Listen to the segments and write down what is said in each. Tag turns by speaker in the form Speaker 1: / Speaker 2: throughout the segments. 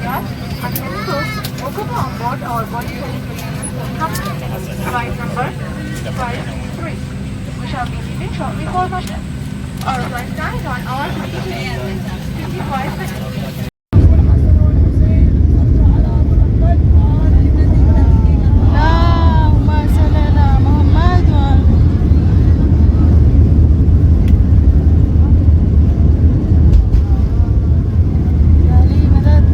Speaker 1: yacht and also welcome on board our body company. Flight number 53. We shall be leaving shortly for Russia. Our flight time is 1 hour 55 minutes.
Speaker 2: اللهم صل على محمد يا لي مدد.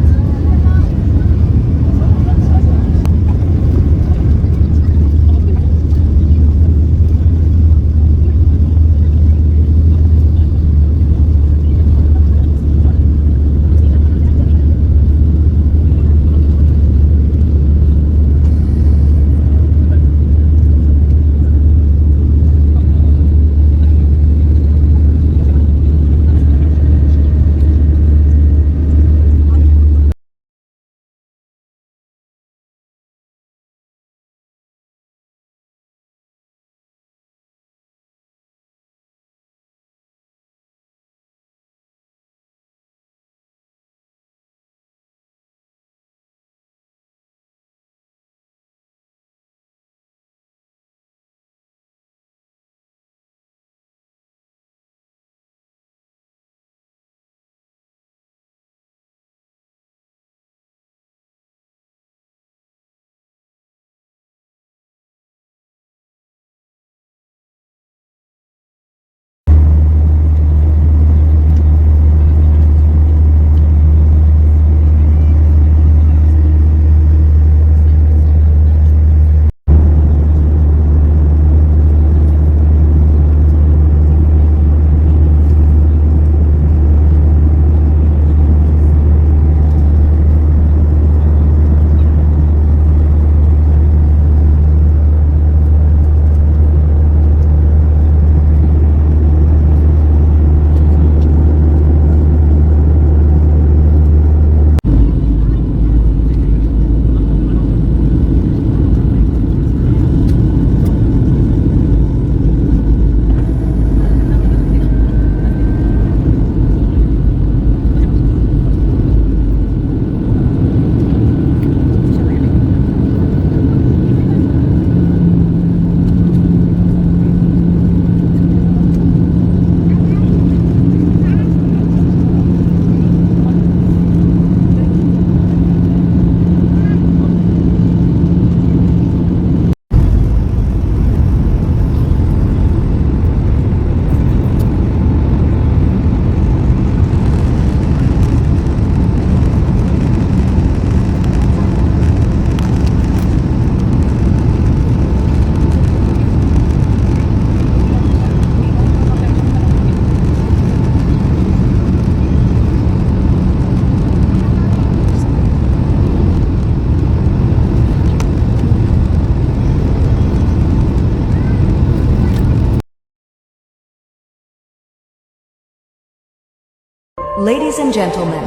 Speaker 3: Ladies and gentlemen,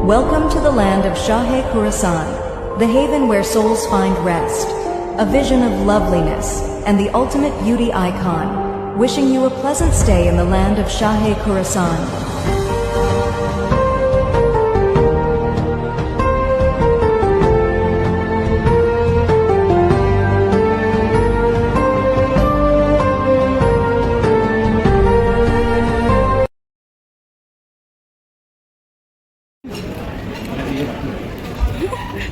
Speaker 3: welcome to the land of Shahe Khurasan, the haven where souls find rest, a vision of loveliness, and the ultimate beauty icon. Wishing you a pleasant stay in the land of Shahe Khurasan.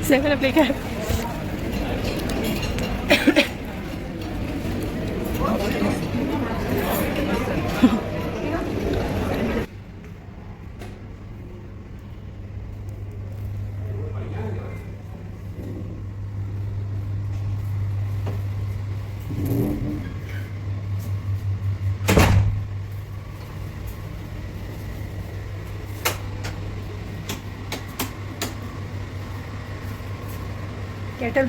Speaker 2: Saya akan aplikan. Kettle.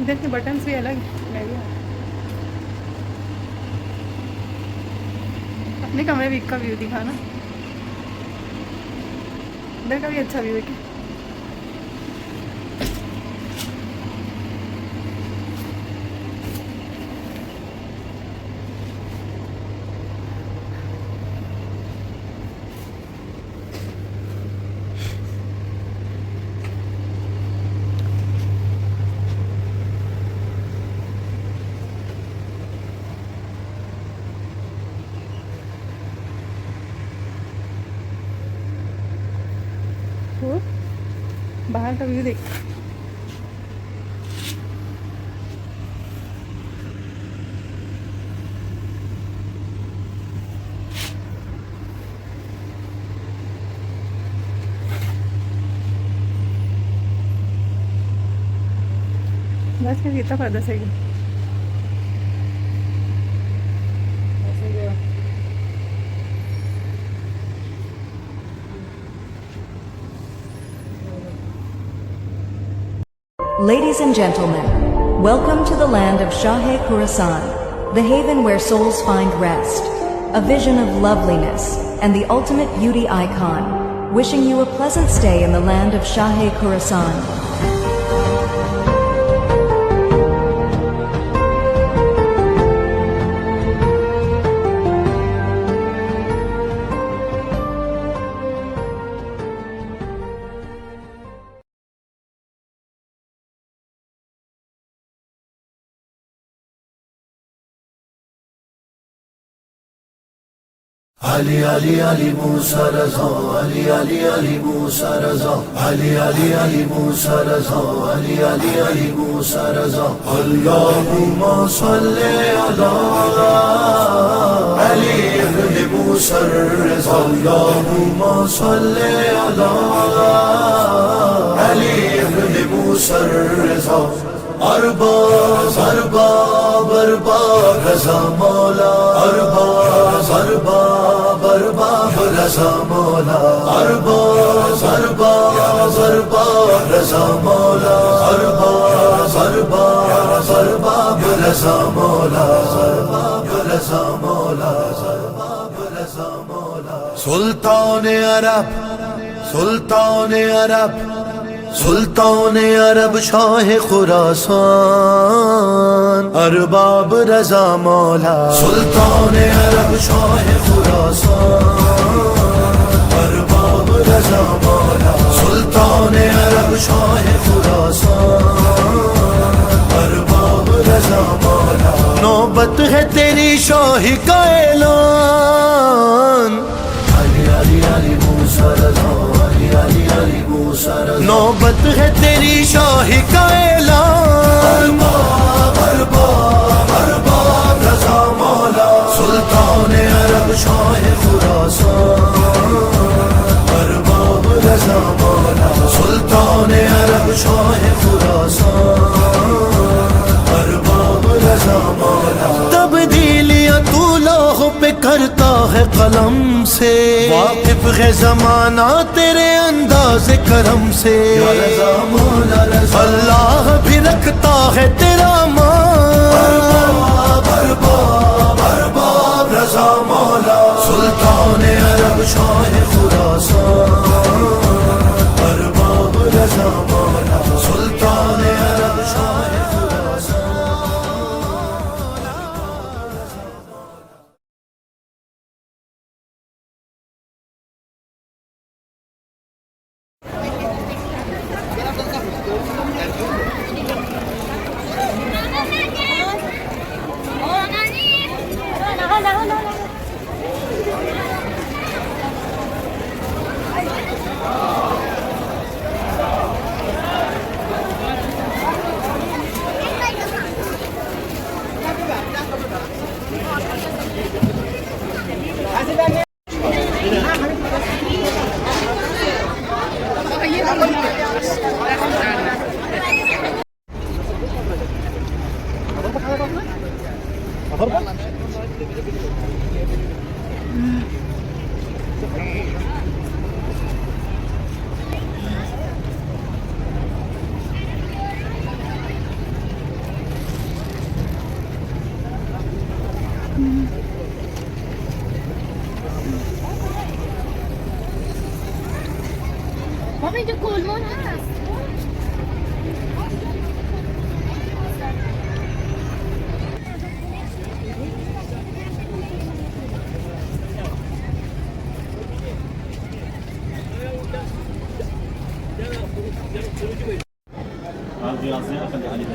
Speaker 2: ادھر کے buttons بھی الگ ہیں. اپنے کمرے week کا view دکھانا. ادھر کا بھی اچھا ویو ہے. باہر کا ویو دیکھ. بس کا کتنا فائدہ صحیح ہے.
Speaker 3: Ladies and gentlemen, welcome to the land of Shahe Khurasan, the haven where souls find rest, a vision of loveliness and the ultimate beauty icon, wishing you a pleasant stay in the land of Shahe Khurasan.
Speaker 4: Ali Ali Ali Musa Raza, Ali Ali Ali Musa Raza, Ali Ali Ali Musa Raza, Ali Ali Ali Musa Raza. Allahumma salli ala Ali ibn Musa Raza. Allahumma salli ala Ali ibn Musa Raza. Arbab arbab arbab Raza Mawla, arbab arbab arbab Raza Mawla, arbab arbab arbab Raza Mawla, arbab arbab arbab Raza Mawla, arbab Raza Mawla, arbab Raza Mawla. Sultan Arab, Sultan Arab, سلطان عرب شاہ خراسان, ارباب رضا مولا. سلطان عرب شاہ خراسان, ارباب رضا مولا. سلطان عرب شاہ خراسان, ارباب رضا مولا. نوبت ہے تیری شاہی کا اعلان, علی علی علی موسیٰ رضا, علی علی علی موسیٰ رضا. نوبت ہے تیری شاہی کا اعلان, ارباب ارباب ارباب رضا مولا. سلطان عرب شاہ خراسان, ارباب رضا مولا. سلطان عرب شاہ خراسان, ارباب رضا مولا. تبدیلیاں تو لوح پہ کرتا ہے قلم سے, واقف ہے زمانہ تیرے انداز کرم سے. اللہ بھی رکھتا ہے تیرا مان, ارباب ارباب رضا مولا. سلطان عرب شاہ خراسان, ارباب رضا مولا. سلطان عرب شاہ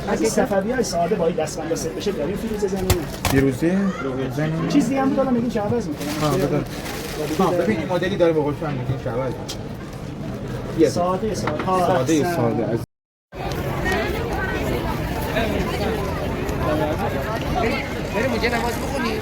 Speaker 5: از این صفوی‌های ساده با این دستبند ست بشه داریم فیروزه زمین
Speaker 6: فیروزه؟
Speaker 5: چیز دیگه هم بود الان میگین که عوض میکنم
Speaker 6: ببین این مدلی داره به قول شما میگین شعبال
Speaker 5: ساده
Speaker 6: ساده از بریم اونجا نماز بخونیم.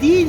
Speaker 7: 3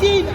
Speaker 7: 3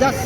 Speaker 7: 10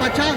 Speaker 7: 50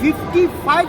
Speaker 7: 55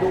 Speaker 7: 2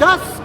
Speaker 7: 10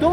Speaker 7: 2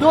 Speaker 7: 2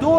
Speaker 7: 2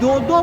Speaker 7: 2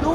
Speaker 7: 2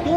Speaker 7: 2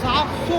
Speaker 7: 700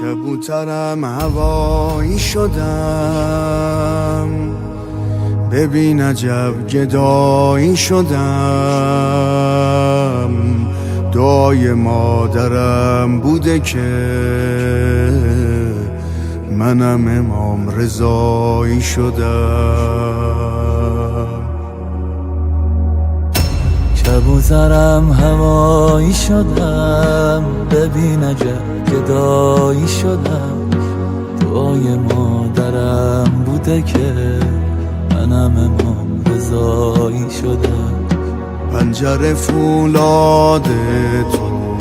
Speaker 4: کبوترم هوایی شدم، ببین عجب گدایی شدم، دعای مادرم بوده که منم امام رضایی شدم.
Speaker 8: کبوترم هوایی شدم، ببین عجب گدایی شدم، دعای مادرم بوده که منم امام رضایی شدم.
Speaker 4: پنجره فولاد تو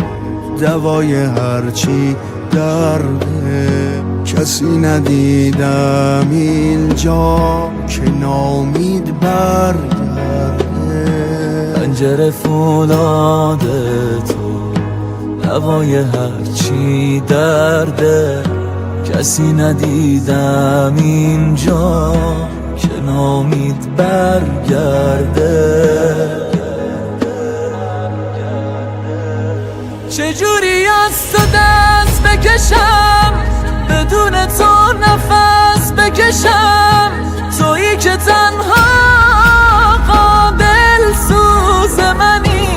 Speaker 4: دوای هرچی درده، کسی ندیدم اینجا که نامید برگرده.
Speaker 8: پنجره فولاد تو دوای هرچی درده، کسی ندیدم اینجا که نامید برگرده. چجوری از تو دست بکشم بدون تو نفس چشم تویی که تنها قابل سوز منی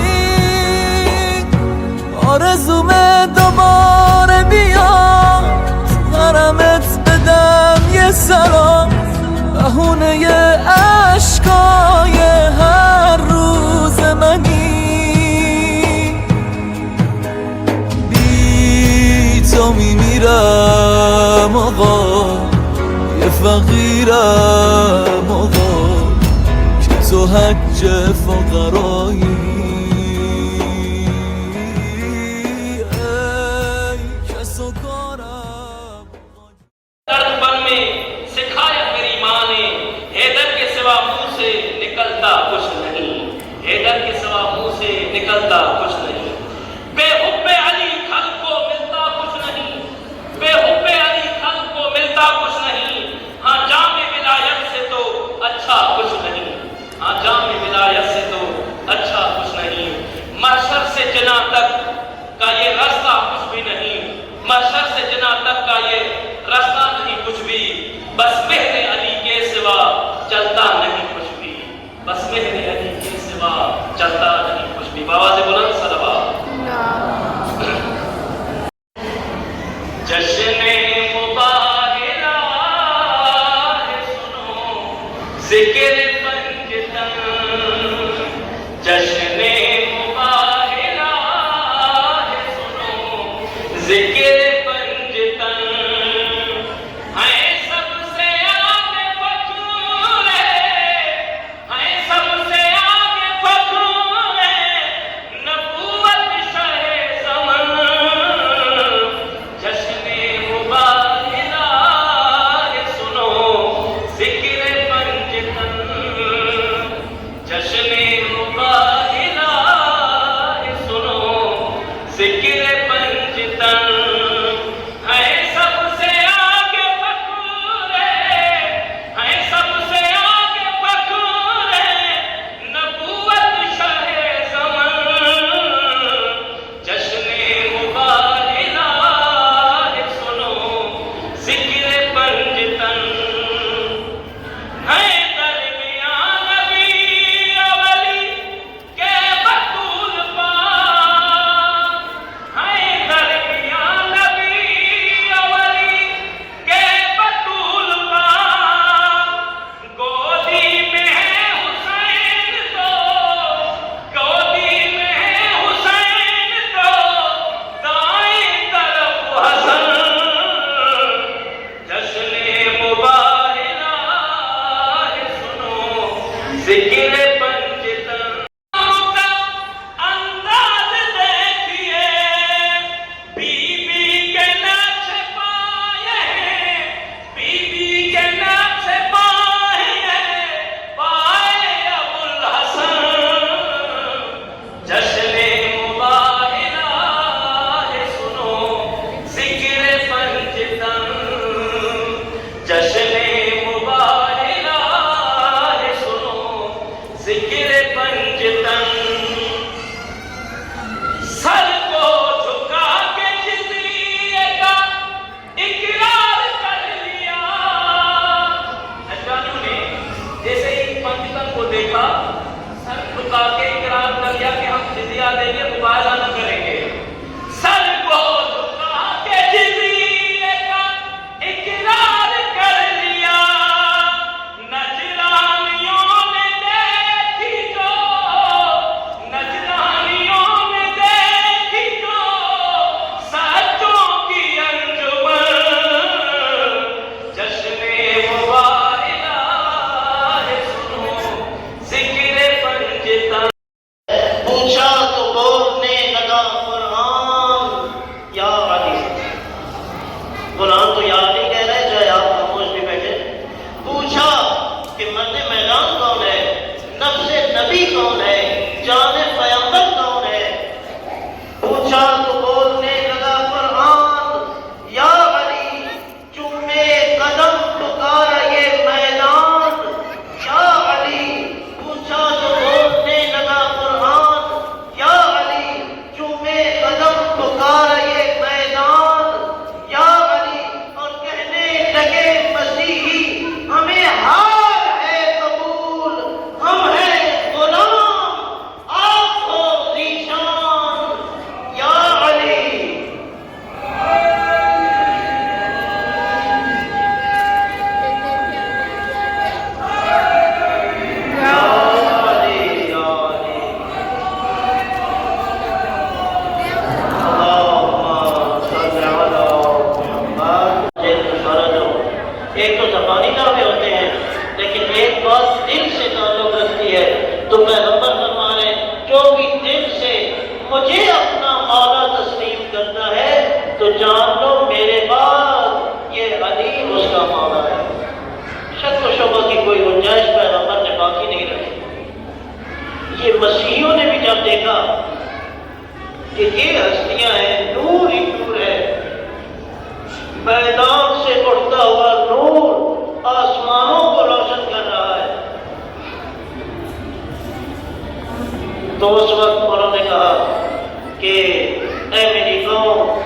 Speaker 8: آرزومه دوباره بیا حرمت بدم یه سلام بهونه عشقای هر روز منی بی تو میمیرم آقا یه فقیرم آقا که تو حج فقرایی
Speaker 9: نکلتا کچھ نہیں بے حب علی خلق کو ملتا کچھ نہیں بے حب علی خلق کو ملتا کچھ نہیں ہاں جام ولایت سے تو اچھا کچھ نہیں ہاں جام ولایت سے تو اچھا کچھ نہیں محشر سے جناح تک کا یہ راستہ کچھ بھی نہیں محشر سے جناح تک کا یہ راستہ نہیں کچھ بھی بس مہر علی کے سوا چلتا نہیں کچھ بھی بس مہر علی کے سوا چلتا نہیں کچھ بھی بآواز بلند صلوات جشن مباہلہ ہے سنو ذکر پنجتن جشن مباہلہ ہے سنو ذکر پنجتن ہیں سب سے آگے فخر ہیں سب سے آگے فخر نبوت شہ زمن جشن مباہلہ ہے سنو ذکر پنجتن جشن مباہلہ ہے سنو ذکر پنجتن ہے سب سے آگے فخر ہے سب سے آگے فخر نبوت شہ زمن جشن مباہلہ ہے سنو ذکر پنجتن ہے درمیان نبی اولی کے بطول پاک ہے درمیان نبی اولی کے بطول پاک گودی میں ہے حسین تو گودی میں ہے حسین تو دائیں طرف حسن جشن مباہلہ ہے سنو ذکر پنجتن کا انداز دیکھیے بی بی کے نقش پائے ہیں بی بی کے نقش پائے ہیں پائے ابوالحسن جشن مباہلہ ہے سنو ذکر پنجتن جشن مباہلہ ہے سنو زبانی دعوے ہوتے ہیں، لیکن ایک بات دل سے تعلق رکھتی ہے. تو پیغمبر فرما رہے ہیں جو بھی دل سے مجھے اپنا مولا تسلیم کرتا ہے تو جان لو میرے بعد یہ علی اس کا مولا ہے. شک و شبہ کی کوئی گنجائش پیغمبر نے باقی نہیں رکھی. یہ مسیحیوں نے بھی جب دیکھا کہ یہ ہستیاں ہیں، نور ہی نور ہے، میدان سے اٹھتا ہوا نور آسمانوں کو روشن کر رہا ہے، تو اس وقت انہوں نے کہا کہ اے میری قوم،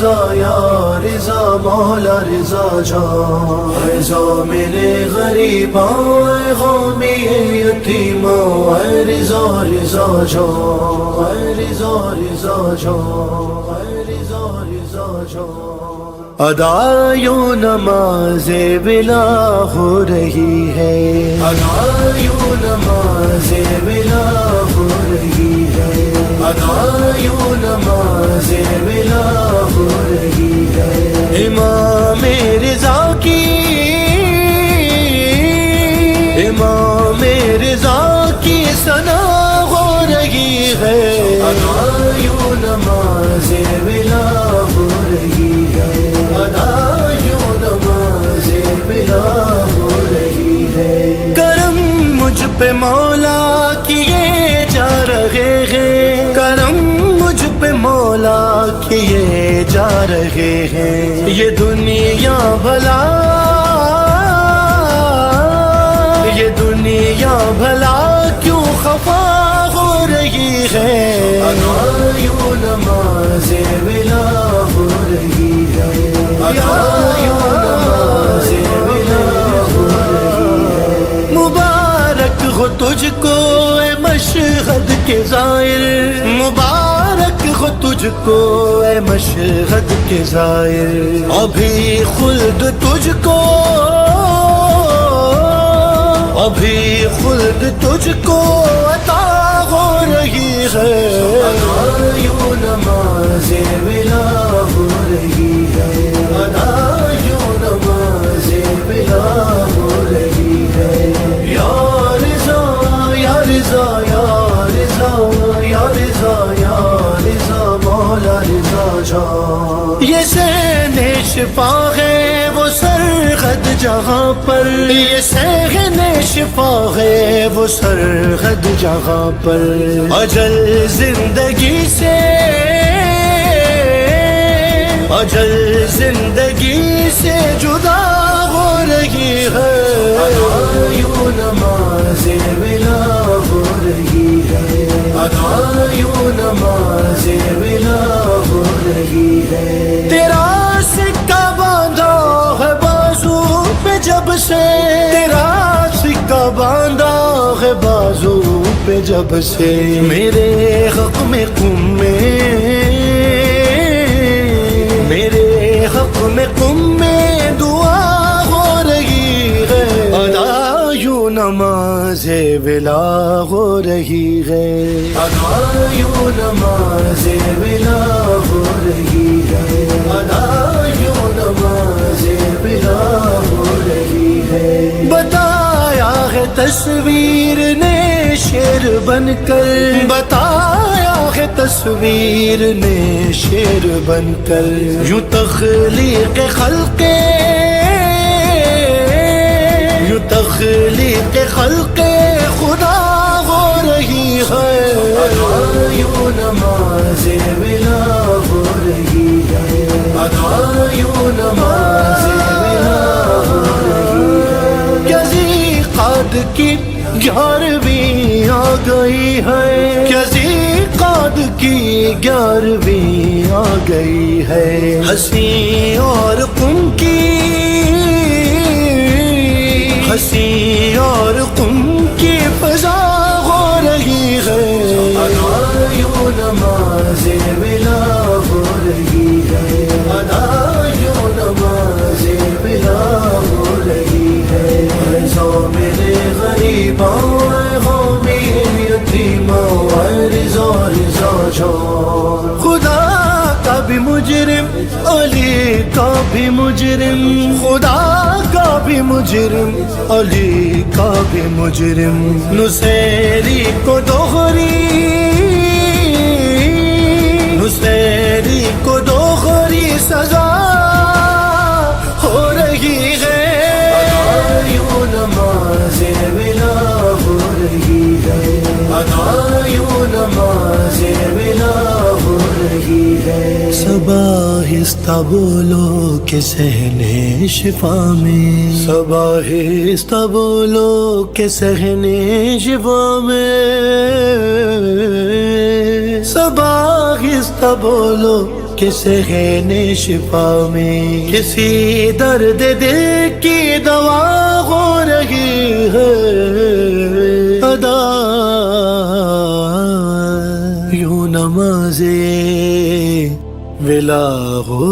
Speaker 4: رضا مولا رضا جان رضا میرے غریباں غامی یتیماں اے رضا رضا جان اے رضا رضا جان اے رضا رضا جان ادا یوں نماز ولا ہو رہی ہے ادا یوں نماز ولا ہو رہی ہے ادا یوں نماز ولا ہو رہی ہے امام رضا کی امام رضا کی ثنا ہو رہی ہے ادا یوں نماز ولا ہو رہی ہے ادا یوں نماز ولا ہو رہی ہے کرم مجھ پہ مولا کیے جا رہے ہیں کرم مجھ پہ مولا کیے جا رہے ہیں یہ دنیا بھلا یہ دنیا بھلا کیوں خفا ہو رہی ہے ادا یوں نماز ولا ہو رہی ہے ادا یوں نماز ولا ہو رہی ہے مبارک ہو تجھ کو اے مشہد کے زائر مبارک ہو تجھ کو اے مشہد کے زائر ابھی خلد تجھ کو ابھی خلد تجھ کو عطا ہو رہی ہے ادا یوں نماز ولا ہو رہی ہے ادا یوں نماز ولا ہو رہی ہے یا رضا یا رضا یا رضا یا رضا یا رضا مولا رضا جان یہ سین شفا ہے وہ سرحد جہاں پر یہ سین شفا ہے وہ سرحد جہاں پر، اجل زندگی سے، اجل زندگی سے جدا ہو رہی ہے، یوں نماز ولا ہو رہی ہے، یوں نماز ولا ہو رہی ہے، تیرا سکہ باندھا ہے بازو پہ جب سے، تیرا سکہ باندھا ہے بازو پہ جب سے، میرے حق میں قم میرے حق میں قم میں دعا ہو رہی ہے، ادا یوں نماز ولا ہو رہی ہے، ادا یوں نماز ولا ہو رہی ہے، ادا یوں نماز ولا ہو رہی ہے، بتایا ہے تصویر نے شیر بن کر، بتایا ہے تصویر نے شیر بن کر، یوں تخلیق خلق، یوں تخلیق خلق خدا ہو رہی ہے، یوں نماز ولا ہو رہی ہے، یوں نماز ولا ہو رہی ہے، کسی قاد کی 11ویں آ گئی ہے، کسی قاد کی 11ویں آ گئی ہے، ہنسی اور قم کی، ہنسی اور قم کی فضا ہو رہی ہے، یوں نماز ولا ہو رہی ہے، یوں نماز ولا ہو رہی ہے، میرے غریباں قومی یتیماں رضا رضا جان، خدا کا بھی مجرم علی کا بھی مجرم، خدا کا بھی مجرم علی کا بھی مجرم، نصیری کو دوہری، نصیری کو دوہری سزا ہو رہی ہے، یوں نماز ولا ہو رہی ہے، یوں نماز ولا ہو رہی ہے، صبا آہستہ بولو کہ صحن شفا میں، صبا آہستہ بولو کہ صحن شفا میں، صبا آہستہ بولو کہ صحن شفا میں، کسی درد دل کی دوا ہو رہی ہے، ادا یوں نماز ولا ہو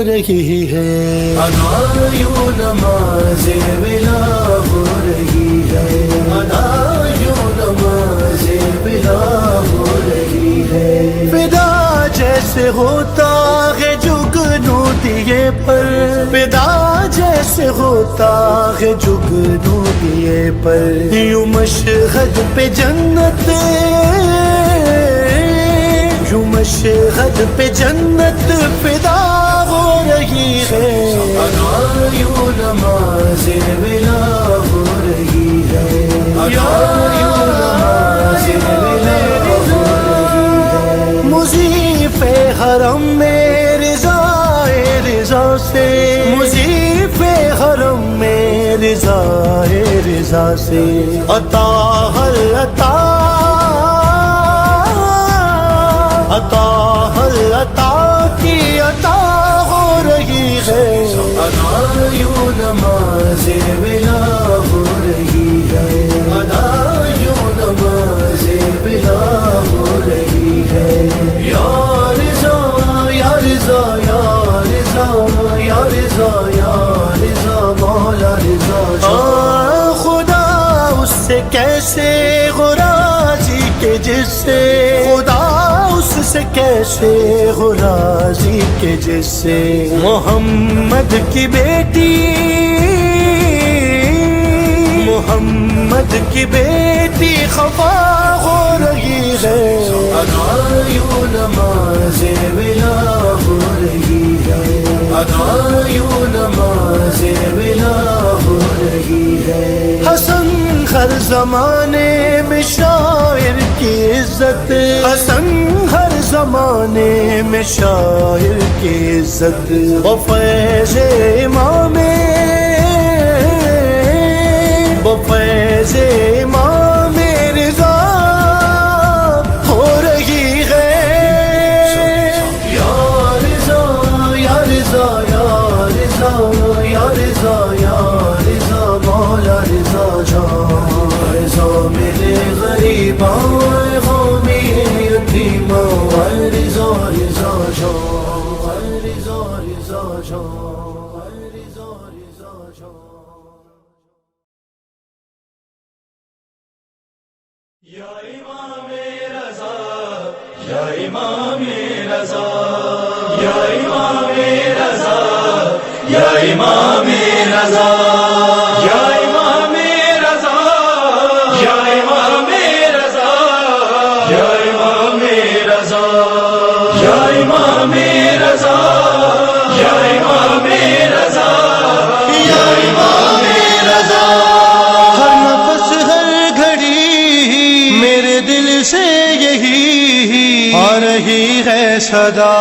Speaker 4: رہی ہے، ادا یوں نماز ولا ہو رہی ہے، ادا یوں نماز ولا ہو رہی ہے، فدا جیسے ہوتا ہے جگنو دیے پر، فدا جیسے ہوتا ہے جگنو دیے پر، یوں مشہد پہ جنت، یوں مشہد پہ جنت فدا ہو رہی ہے، یوں نماز ولا ہو رہی ہے، یوں نماز ولا ہو رہی ہے، مضیف حرم میں رضا رضا سے، مضیف حرم میں رضا رضا سے، عطا ہر عطا، عطا ہر عطا کی عطا ہو رہی ہے، یوں نماز ولا ہو رہی ہے، یوں نماز ولا ہو رہی ہے، یا رضا یا رضا یا رضا یا رضا یا رضا مولا رضا، خدا اس سے کیسے ہو راضی کہ جس سے، خدا اس سے کیسے ہو راضی کہ جس سے، محمد کی بیٹی، محمد کی بیٹی خفا ہو رہی ہے، یوں نماز ولا ہو رہی ہے، یوں نماز ولا ہو رہی ہے، ہر زمانے میں شاعر کی عزت، حسن ہر زمانے میں شاعر کی عزت، وہ فیض امام، وہ فیض امام رضا ہو رہی ہے، یا رضا یا رضا یا رضا یا رضا یا رضا مولا رضا جان، رضا میرے غریباں قومی یتیماں، رضا رضا جان، رضا رضا جان، رضا رضا جان۔ یا امام رضا یا امام رضا یا امام رضا یا امام رضا یا امام رضا یا امام رضا یا امام رضا یا امام رضا یا امام رضا یا امام رضا۔ ہر نفس ہر گھڑی میرے دل سے یہی آ رہی ہے صدا،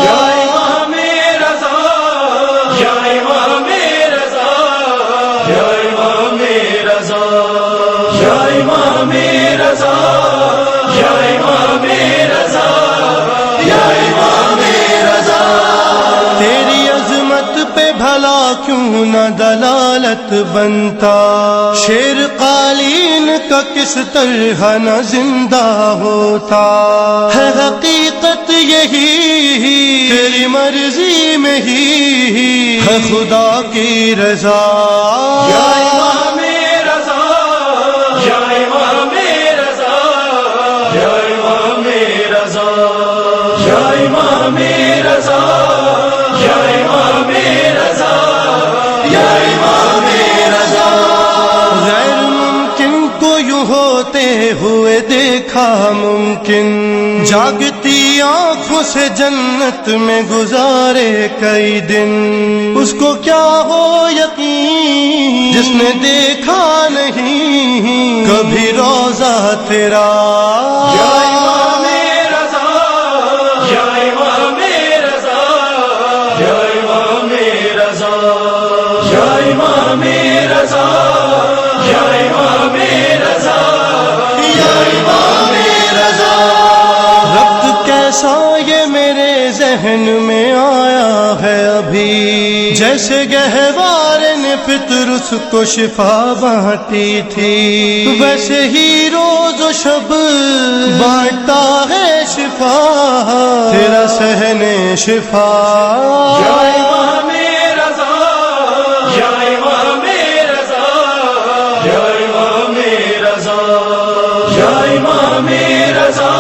Speaker 4: یا امام رضا یا امام رضا یا امام رضا یا امام رضا یا امام رضا یا امام رضا۔ تیری عظمت پہ بھلا کیوں نہ دلالت بنتا، شیر قالین کا کس طرح نہ زندہ ہوتا، ہے حقیقت یہی تیری مرضی میں ہی ہے خدا کی رضا، یا امام رضا یا امام رضا یا امام رضا یا امام رضا یا امام رضا یا امام رضا۔ غیر ممکن کو یوں ہوتے ہوئے دیکھا ممکن، جاگتی آنکھوں سے جنت میں گزارے کئی دن، اس کو کیا ہو یقین جس نے دیکھا نہیں کبھی روضہ تیرا، یا امام رضا یا امام رضا یا امام رضا یا امام رضا یا امام رضا یا امام رضا۔ ربط کیسا یہ میرے ذہن میں آیا ہے ابھی، جیسے گہوار نے پترس کو شفا بانٹی تھی، ویسے ہی روز و شب بانٹتا ہے شفا تیرا صحن شفا، یا امام رضا یا امام رضا یا امام رضا یا امام رضا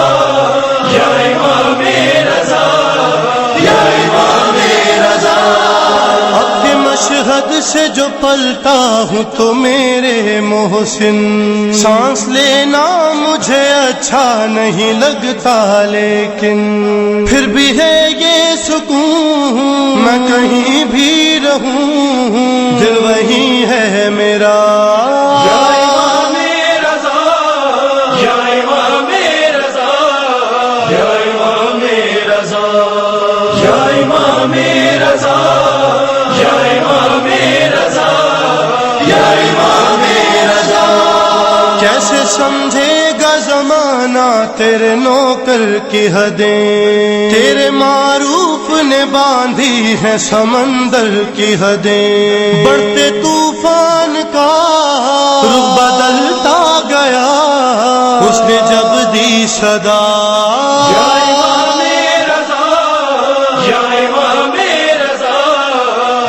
Speaker 4: یا امام رضا یا امام رضا۔ اب کے مشہد سے جو پلتا ہوں تو میرے محسن، سانس لینا مجھے اچھا نہیں لگتا، لیکن پھر بھی ہے یہ سکون میں کہیں بھی رہوں دل وہی ہے میرا، یا امام رضا یا امام رضا یا امام رضا یا امام رضا یا امام رضا یا امام رضا۔ کیسے سمجھے گا زمانہ تیرے نوکر کی حدیں، تیرے معروف نے باندھی ہے سمندر کی حدیں، بڑھتے طوفان کا رخ بدلتا گیا اس نے جب دی صدا، یا امام رضا یا امام رضا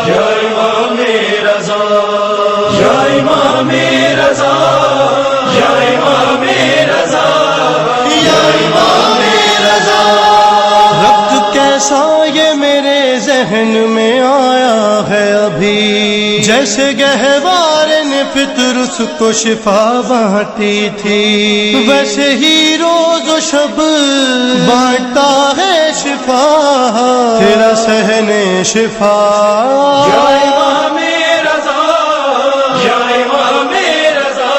Speaker 4: یا امام رضا یا امام رضا یا امام رضا یا امام رضا۔ ربط کیسا یہ میرے ذہن میں آیا ہے ابھی، جیسے گہوار نے پترس کو شفا بانٹی تھی، ویسے ہی روز و شب بانٹتا ہے شفا تیرا صحن شفا، یا امام رضا یا امام رضا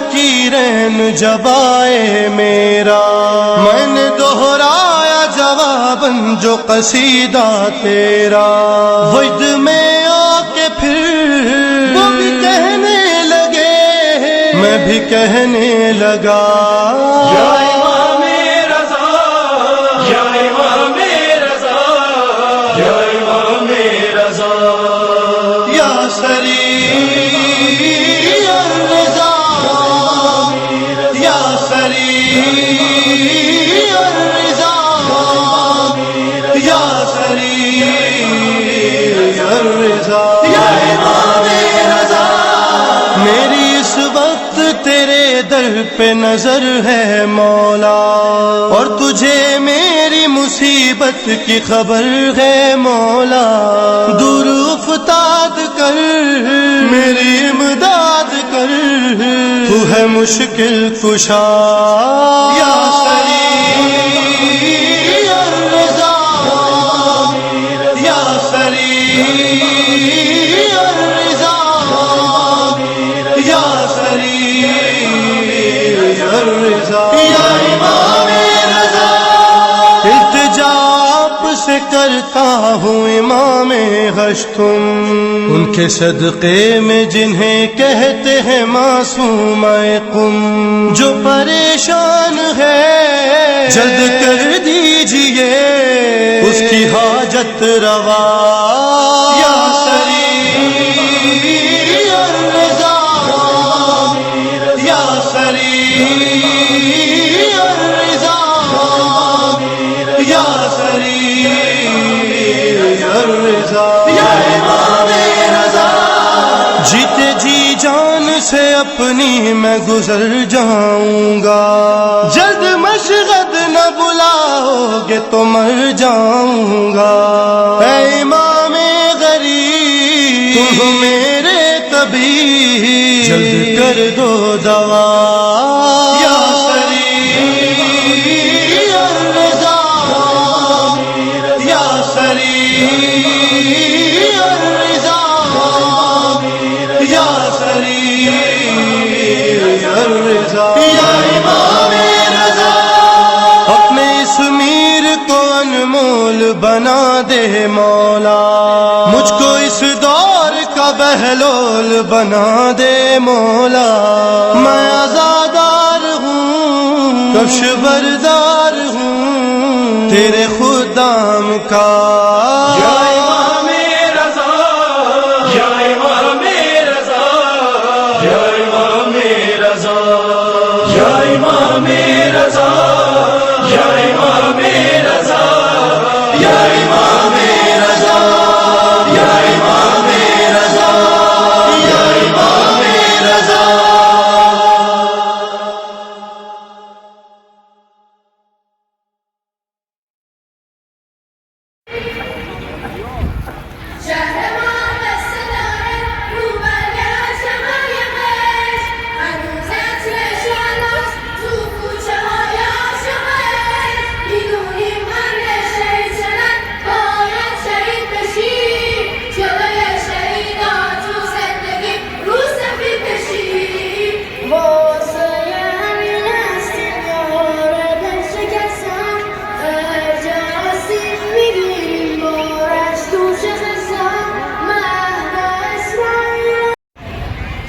Speaker 4: لکیرین جب آئے میرا میں نے دہرایا جواباً جو قصیدہ تیرا وجد میں آ کے پھر وہ بھی کہنے لگے میں بھی کہنے لگا یا امام رضا یا امام رضا یا امام رضا یا سری میری اس وقت تیرے در پہ نظر ہے مولا اور تجھے میری مصیبت کی خبر ہے مولا دور افتاد کر میری امداد کر تو ہے مشکل کشا یا سری سے کرتا ہوں امام ہشتم ان کے صدقے میں جنہیں کہتے ہیں معصوم قم جو پریشان ہے جلد کر دیجئے اس کی حاجت روا یا سری الرضا یا سری الرضا یا سری جیتے جی جان سے اپنی میں گزر جاؤں گا جلد مشغد نہ بلاؤ گے تو مر جاؤں گا اے امام غریب تم میرے طبیب جلد کر دو دوا یا سری الرضا یا سری اپنے اس میر کو انمول بنا دے مولا مجھ کو اس دور کا بہلول بنا دے مولا میں آزادار ہوں کفش بردار ہوں تیرے خدام کا یا امام رضا یا امام رضا یا امام رضا یا امام رضا یا امام رضا یا امام رضا یا امام رضا یا امام رضا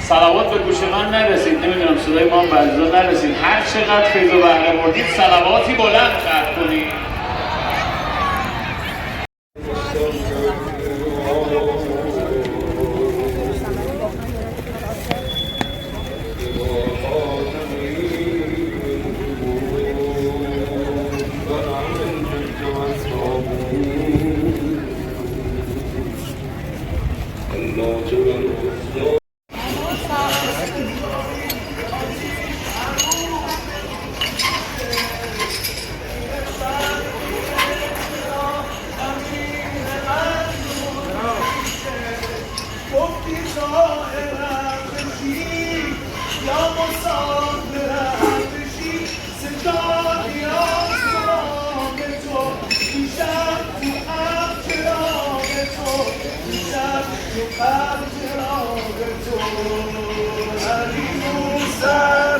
Speaker 9: صلوات به گوش من نرسید، نمیدونم صدای ما بعضا نرسید. هر چقدر فیض و بهره بردید صلواتی بلند خرد کنید.
Speaker 4: علی موسی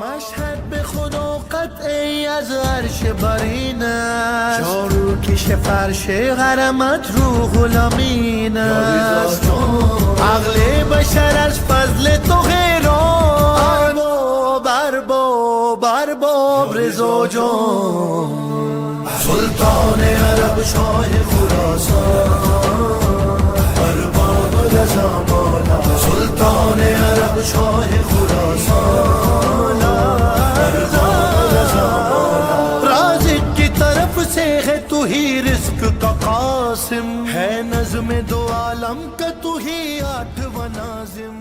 Speaker 4: مشهد به خدا قطعی از عرش برینه، جارو کش فرش غرمت رو غلامین است. عقل بشر از فضل تو حیران، ارباب رضا جان، سلطان عرب شاه خراسان، ارباب رضا مولا، سلطان عرب شاه خراسان، ارباب رضا مولا. رازق کی طرف سے ہے تو ہی رزق کا قاسم، ہے نظم دو عالم کا تو ہی آٹھواں ناظم.